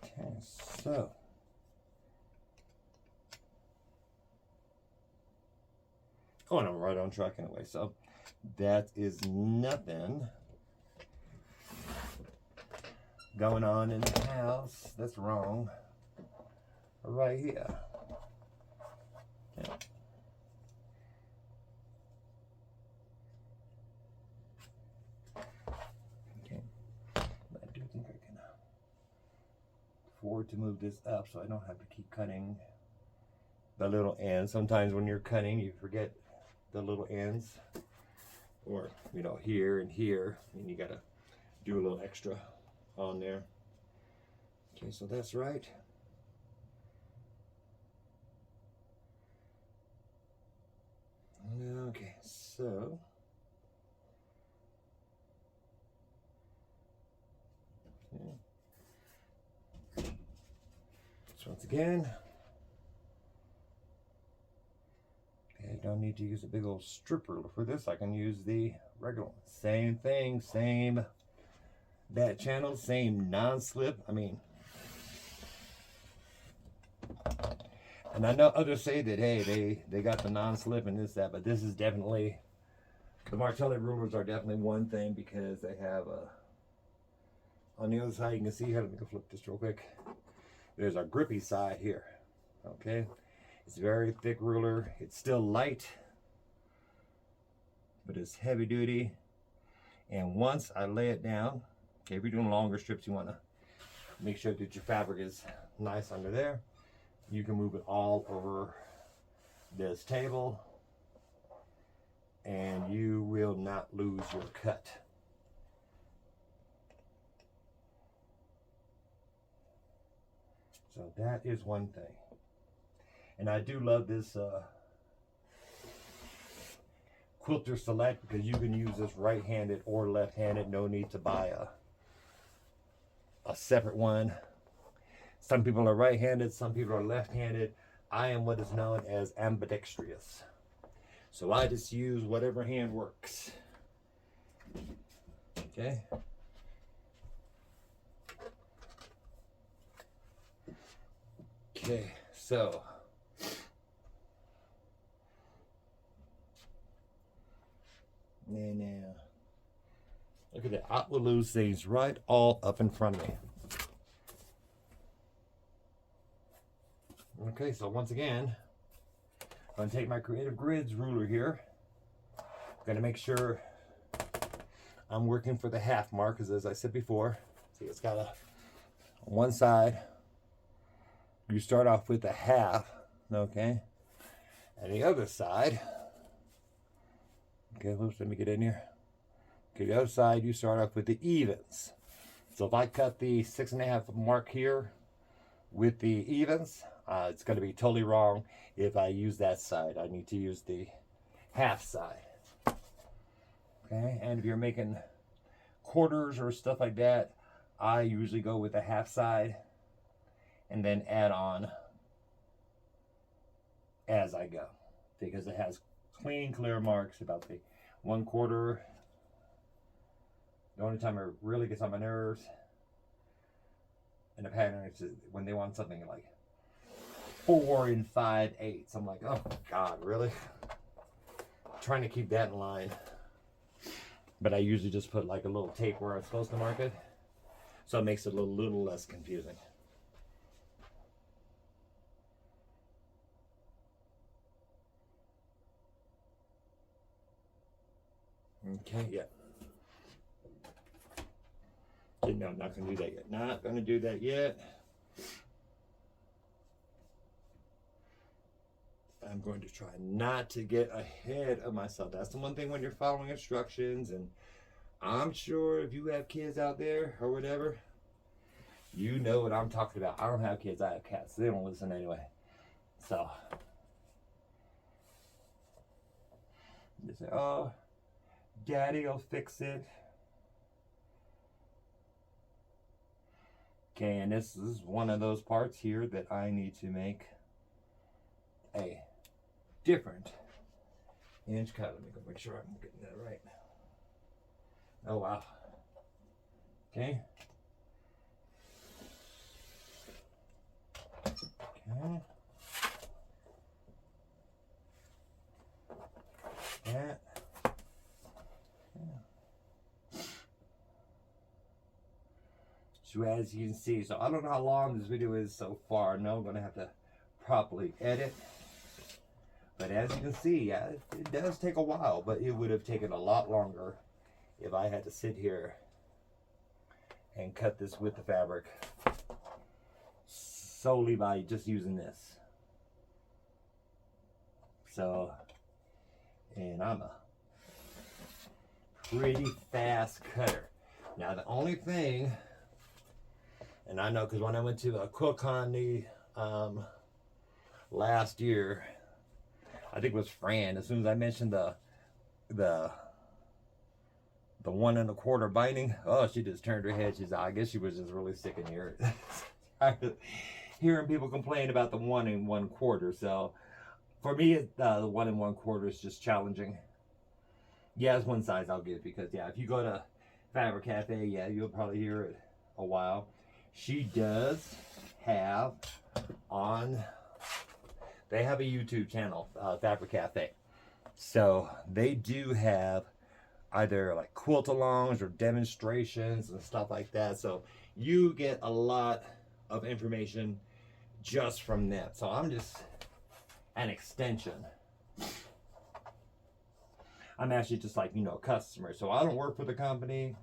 Okay, so oh, and I'm right on track anyway. So that is nothing going on in the house that's wrong right here. Okay. Okay. I do think I can afford to move this up so I don't have to keep cutting the little ends. Sometimes when you're cutting, you forget the little ends, or you know, here and here, and you gotta do a little extra on there. Okay, so that's right. Okay, so once again, okay, don't need to use a big old strip ruler for this. I can use the regular one. Same thing, same that channel, same non-slip. I mean, and I know others say that, hey, they got the non-slip and this, that, but this is definitely, the Martelli rulers are definitely one thing because they have a, on the other side, you can see here, let me go flip this real quick. There's a grippy side here, okay? It's a very thick ruler. It's still light, but it's heavy duty. And once I lay it down, okay, if you're doing longer strips, you want to make sure that your fabric is nice under there. You can move it all over this table and you will not lose your cut. So that is one thing. And I do love this Quilter Select because you can use this right-handed or left-handed. No need to buy a separate one. Some people are right-handed, some people are left-handed. I am what is known as ambidextrous. So I just use whatever hand works. Okay. Okay, so and now look at that. I will lose these right all up in front of me. Okay, so once again, I'm going to take my Creative Grids ruler here. I'm going to make sure I'm working for the half mark, because as I said before, see, it's got a, on one side, you start off with a half, okay? And the other side, okay, oops, let me get in here. Okay, the other side, you start off with the evens. So if I cut the 6.5 mark here with the evens, it's going to be totally wrong if I use that side. I need to use the half side. Okay, and if you're making quarters or stuff like that, I usually go with the half side and then add on as I go, because it has clean, clear marks about the 1/4. The only time it really gets on my nerves in a pattern is when they want something like 4 5/8. I'm like, oh God, really? I'm trying to keep that in line. But I usually just put like a little tape where I'm supposed to mark it, so it makes it a little less confusing. Okay, yeah. No, I'm not going to do that yet. Not going to do that yet. I'm going to try not to get ahead of myself. That's the one thing when you're following instructions, and I'm sure if you have kids out there or whatever, you know what I'm talking about. I don't have kids, I have cats. They don't listen anyway. So, you say, oh, Daddy will fix it. Okay, and this is one of those parts here that I need to make a different inch cut. Let me go make sure I'm getting that right. Oh, wow. Okay. Okay. That. So as you can see, so I don't know how long this video is so far. I know I'm going to have to properly edit. But as you can see, yeah, it does take a while, but it would have taken a lot longer if I had to sit here and cut this with the fabric solely by just using this. So, and I'm a pretty fast cutter. Now the only thing, and I know because when I went to a QuiltCon last year, I think it was Fran, as soon as I mentioned the 1 1/4 binding, oh, she just turned her head. She's, I guess she was just really sick of hearing people complain about the 1 1/4. So For me, the 1 1/4 is just challenging. Yeah, it's one size I'll give, because yeah, if you go to Fabric Cafe, yeah, you'll probably hear it a while. She does have on, they have a YouTube channel, Fabric Cafe. So they do have either like quilt alongs or demonstrations and stuff like that. So you get a lot of information just from them. So I'm just an extension. I'm actually just like, a customer. So I don't work for the company.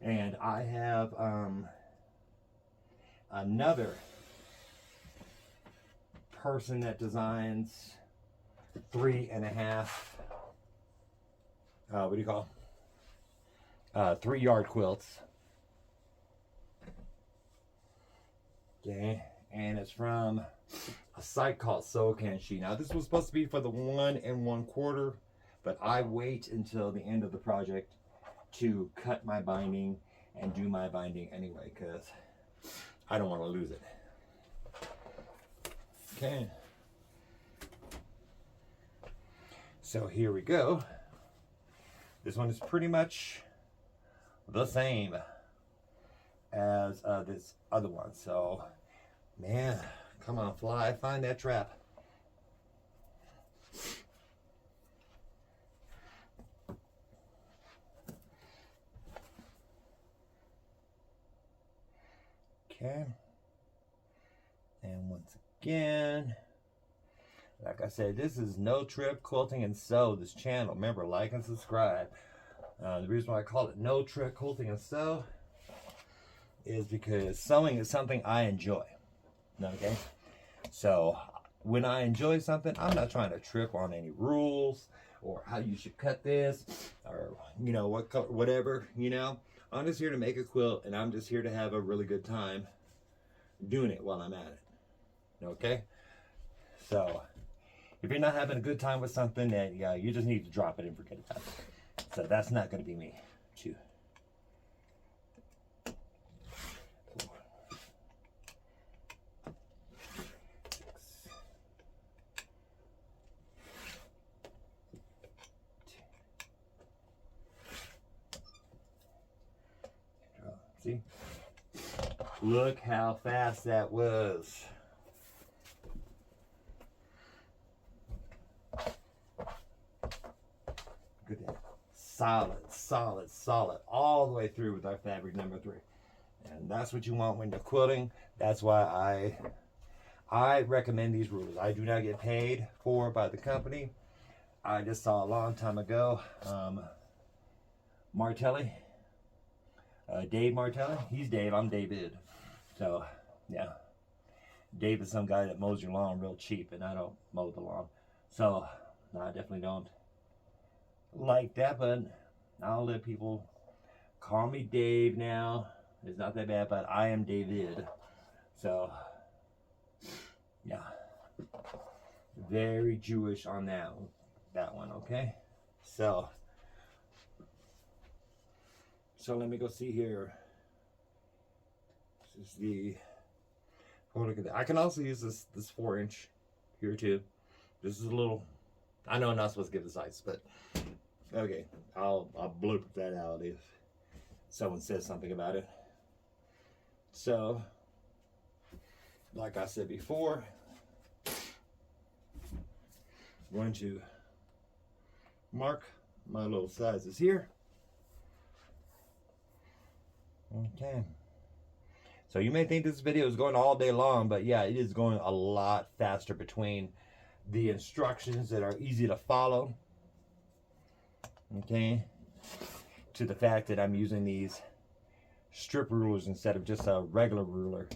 And I have another person that designs 3.5, what do you call 3-yard quilts. Okay, and it's from a site called Sokanshi. Now this was supposed to be for the 1 1/4, but I wait until the end of the project to cut my binding and do my binding anyway, because I don't want to lose it. Okay, so here we go. This one is pretty much the same as this other one. So, man, come on, fly, find that trap. Okay, and once again, like I said, this is No Trip Quilting and Sew, this channel. Remember, like and subscribe. The reason why I call it No Trip Quilting and Sew is because sewing is something I enjoy. Okay? So, when I enjoy something, I'm not trying to trip on any rules or how you should cut this or, what color, whatever, I'm just here to make a quilt, and I'm just here to have a really good time doing it while I'm at it. Okay? So, if you're not having a good time with something, then yeah, you just need to drop it and forget about it. So that's not going to be me. 2, 4, 6, 2. See? Look how fast that was. Look at that. Solid, solid, solid. All the way through with our fabric number 3. And that's what you want when you're quilting. That's why I recommend these rules. I do not get paid for by the company. I just saw a long time ago, Martelli, Dave Martelli. He's Dave, I'm David. So, yeah. Dave is some guy that mows your lawn real cheap, and I don't mow the lawn. So, no, I definitely don't like that, but I'll let people call me Dave now. It's not that bad, but I am David. So, yeah. Very Jewish on that one, okay? So let me go see here. This is the, oh, look at that. I can also use this 4-inch here too. This is a little, I know I'm not supposed to give the size, but okay, I'll blurb that out if someone says something about it. So, like I said before, I'm going to mark my little sizes here. Okay. So you may think this video is going all day long, but yeah, it is going a lot faster between the instructions that are easy to follow, okay, to the fact that I'm using these strip rulers instead of just a regular ruler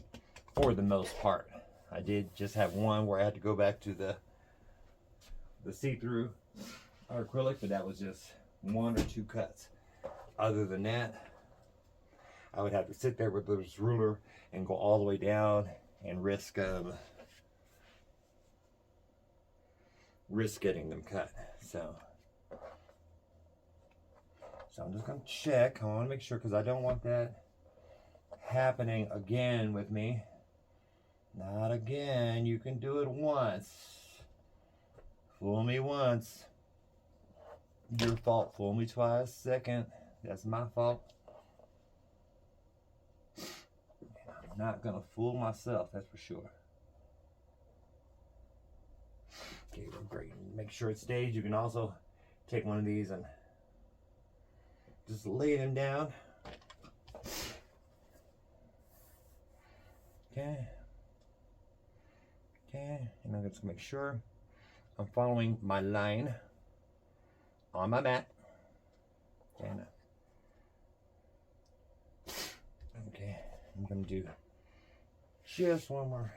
for the most part. I did just have one where I had to go back to the see-through acrylic, but that was just 1 or 2 cuts. Other than that, I would have to sit there with this ruler and go all the way down and risk getting them cut. So I'm just going to check. I want to make sure, because I don't want that happening again with me. Not again. You can do it once. Fool me once, your fault. Fool me twice, second, that's my fault. I'm not gonna fool myself, that's for sure. Okay, we're great. Make sure it stays. You can also take one of these and just lay them down. Okay. Okay, and I'm just make sure I'm following my line on my mat. Okay, I'm gonna do just one more.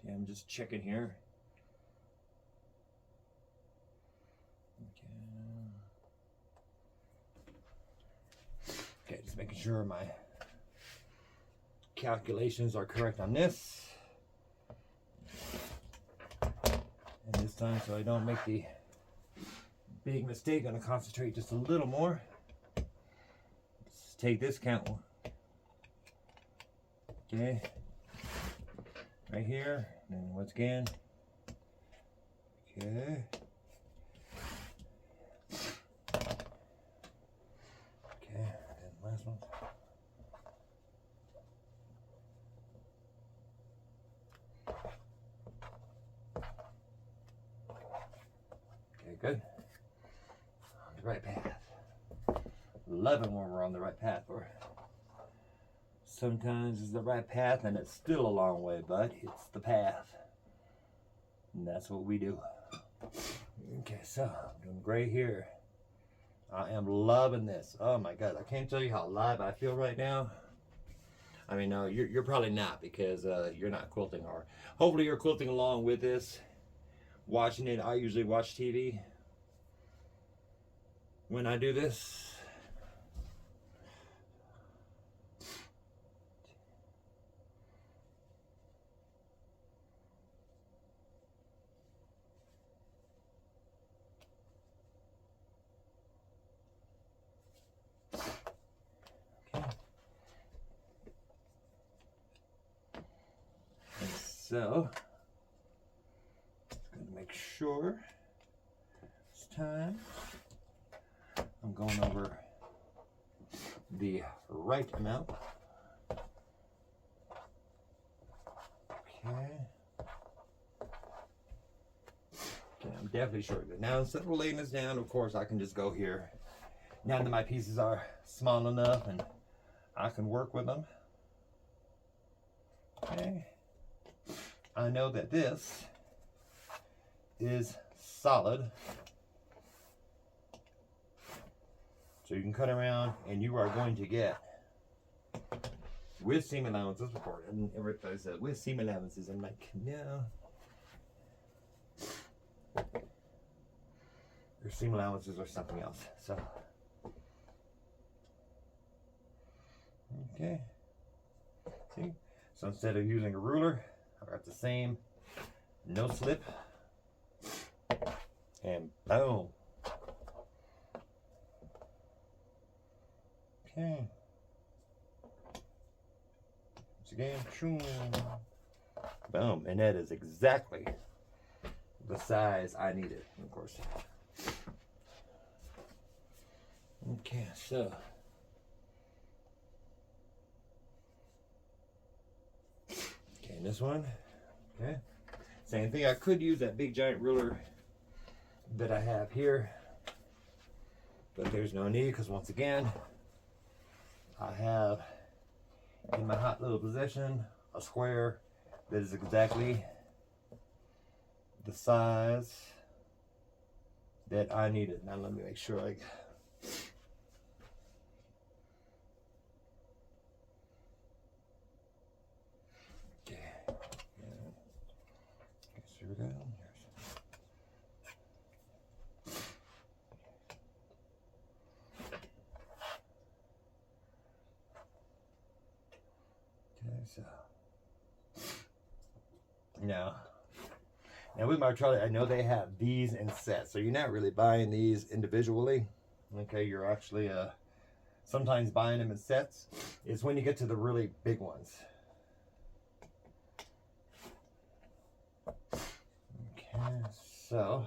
Okay, I'm just checking here. Okay, just making sure my calculations are correct on this. And this time, so I don't make the big mistake, I'm gonna concentrate just a little more. Let's take this count. Okay, right here, and once again. Okay. Okay, and last one. Okay, good. On the right path. Loving when we're on the right path, or sometimes it's the right path and it's still a long way, but it's the path. And that's what we do. Okay, so I'm doing great here. I am loving this. Oh my God, I can't tell you how alive I feel right now. I mean, no, you're probably not, because you're not quilting, or hopefully you're quilting along with this, watching it. I usually watch TV when I do this. So, just gonna make sure this time I'm going over the right amount. Okay. Okay, I'm definitely sure. Now, instead of laying this down, of course, I can just go here. Now that my pieces are small enough and I can work with them. Okay. I know that this is solid, so you can cut around and you are going to get, with seam allowances, before everybody said with seam allowances, I'm like, no, your seam allowances are something else. So okay, see, so instead of using a ruler, I got the same, no slip, and boom. Okay. Once again, boom, and that is exactly the size I needed, of course. Okay, so okay, and this one, okay, same thing. I could use that big giant ruler that I have here, but there's no need, because once again, I have in my hot little possession a square that is exactly the size that I needed. Now let me make sure I okay. So here we go. So now with my trolley, I know they have these in sets, so you're not really buying these individually. Okay, you're actually sometimes buying them in sets is when you get to the really big ones. Okay, so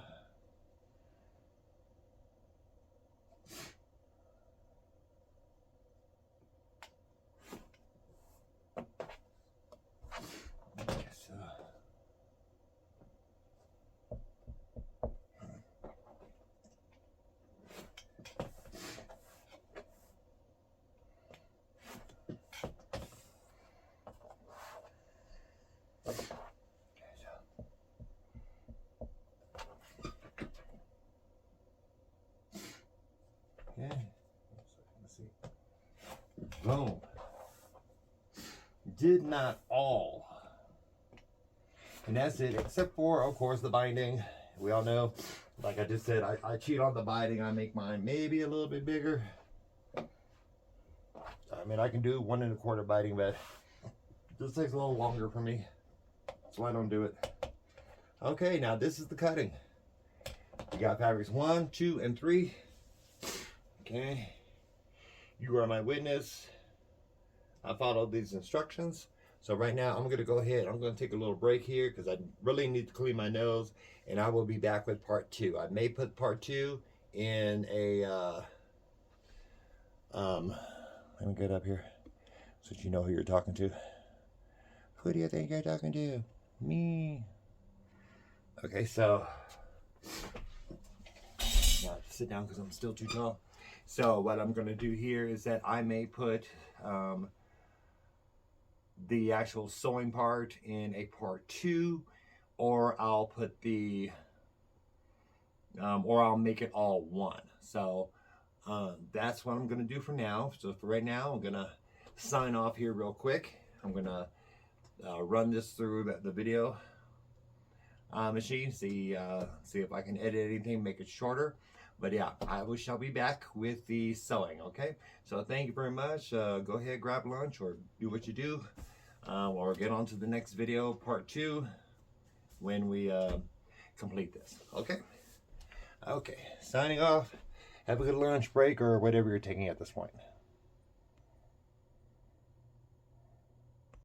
okay, let's see. Boom. Did not all. And that's it, except for, of course, the binding. We all know, like I just said, I cheat on the binding. I make mine maybe a little bit bigger. I mean, I can do 1 1/4 binding, but this takes a little longer for me. That's why I don't do it. Okay, now this is the cutting. You got fabrics 1, 2, and 3. Okay. You are my witness. I followed these instructions. So right now I'm going to go ahead. I'm going to take a little break here because I really need to clean my nose, and I will be back with part 2. I may put part 2 in a let me get up here so that you know who you're talking to. Who do you think you're talking to? Me. Okay, so now sit down because I'm still too tall. So what I'm going to do here is that I may put the actual sewing part in a part 2, or I'll put the or I'll make it all one. So that's what I'm going to do for now. So for right now, I'm going to sign off here real quick. I'm going to run this through the video machine, see if I can edit anything, make it shorter. But yeah, I shall be back with the sewing. Okay, so thank you very much. Go ahead, grab lunch, or do what you do, or get on to the next video, part 2, when we complete this. Okay, signing off. Have a good lunch break or whatever you're taking at this point.